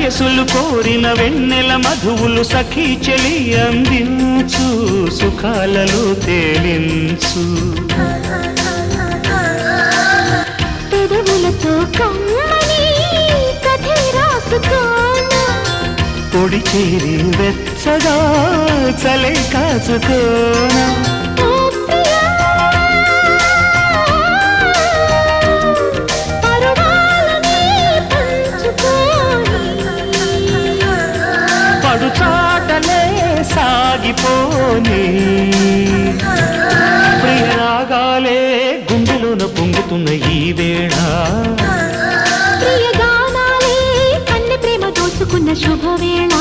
వయసులు కోరిన వెన్నెల మధువులు సఖీ చెలి అందించు సుఖాలలో తేలించు పెదవులతో కమ్మని కథే రాసుకోనా పొడి చేరి వెచ్చగా చలే కాచుకోనా పడుచాటలే సాగిపోని ప్రియరాగాలే గుండెలోన పొంగుతున్న ఈ వేళ ప్రియ గానాలే కన్నె ప్రేమ దోచుకున్న శుభవేళ